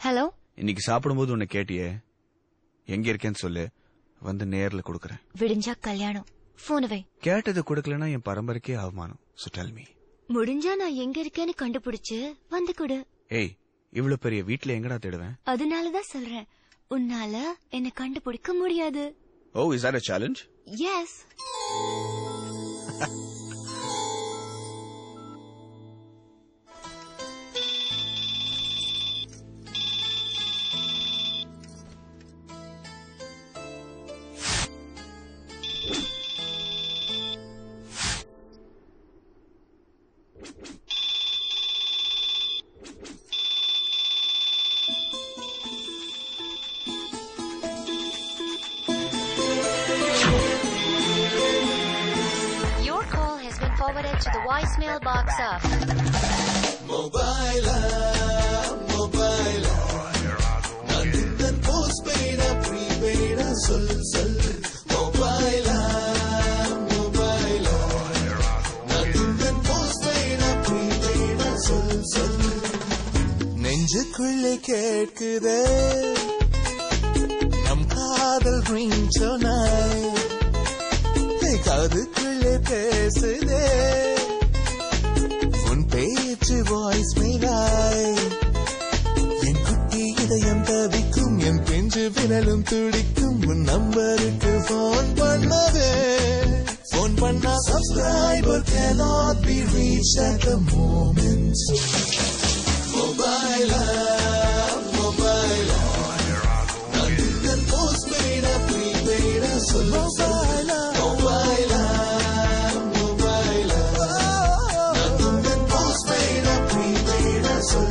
Hello. இன்னைக்கு சாப்பிடும்போது உன்னை கேட்டியே, எங்க இருக்கேன்னு சொல்லு, வந்து நேர்ல கொடுக்கறேன். விடிஞ்சா கல்யாணம். போன் வை. கேட்டது கொடுக்கலனா என் பரம்பரைக்கே அவமானம். So tell me. முடிஞ்சா நான் எங்க இருக்கேன்னு கண்டுபிடிச்சு வந்து கொடு. ஏய், இவ்வளவு பெரிய வீட்ல எங்கடா தேடுவேன்? அதனாலதான் சொல்றேன், உன்னால என்ன கண்டுபிடிக்க முடியாது. Oh, is that a challenge? Yes. Forwarded to the voicemail box of Mobile, Nandan postpaid, prepaid, sol. Mobile, Nandan postpaid, prepaid, sol. நெஞ்சுக்குள்ளே கேட்குதே நம் காதல் ரிங் சொன்னாய், காதுக்குள்ளே பேசுதே உன் பேச்சு வாய்ஸ் மேலாய். என் குட்டி இதயம் தவிக்கும், என் பிஞ்சு விரலும் துடிக்கும், உன் நம்பருக்கு போன் பண்ணவே. போன் பண்ணா subscriber cannot be reached at the moment. Mobile, Nandan postpaid, prepaid, sol. Mobile, Nandan postpaid, prepaid, sol.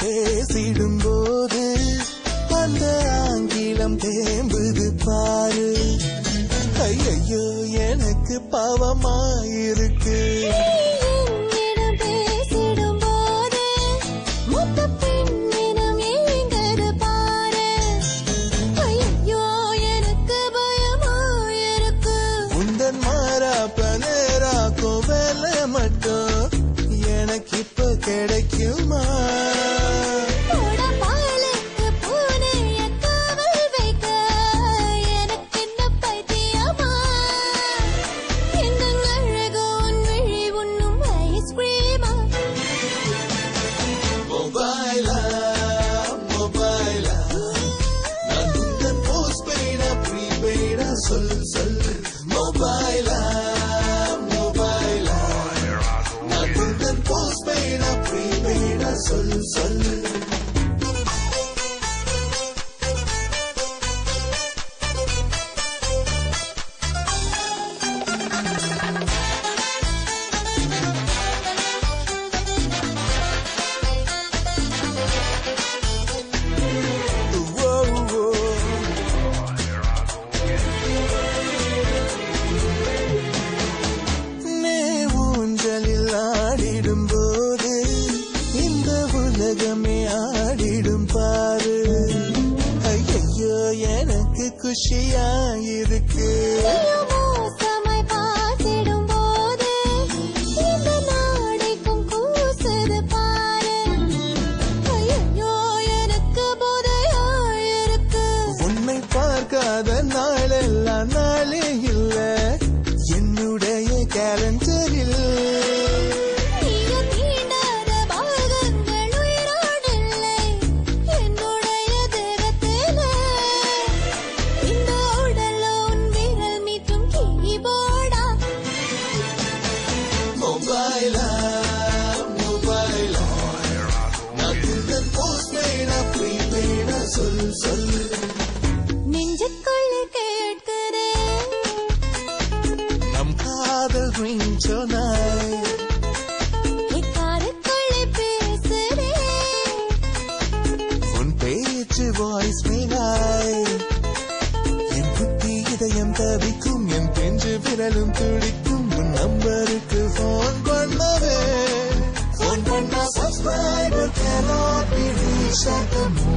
பேசிடும்போது அந்த ஆங்கிலம் தேம்புது பாரு. ஐயோ எனக்கு பாவமாயிருக்கு. உந்தன் மாறாப்ப நேராக்கோ வேலை மட்டும் எனக்கு இப்ப கிடைக்குமா? sol. Mobile, Nandan postpaid, prepaid, sol. குஷியாயிருக்கு. பாசிடும் போது இந்த நாடைக்கும் கூசுது பாரு. ஐயோ எனக்கு போதையாயிருக்கு. உன்னை பார்க்காத நாளெல்லாம் நாளே இல்ல என்னுடைய கேலண்டரில். sol. நெஞ்சுக்குள்ளே கேட்கிறே நம் காதல் ரிங் சொன்னாய், காதுக்குள்ளே பேசுறே பிச்சு வாய்ஸ் மெயிலாய் என் குட்டி இதயம் தவிக்கும் என் பிஞ்சு விரலும் துடிக்கும் உன் நம்பருக்கு போன் பண்ணவே போன் பண்ணா subscriber cannot be reached at the moment.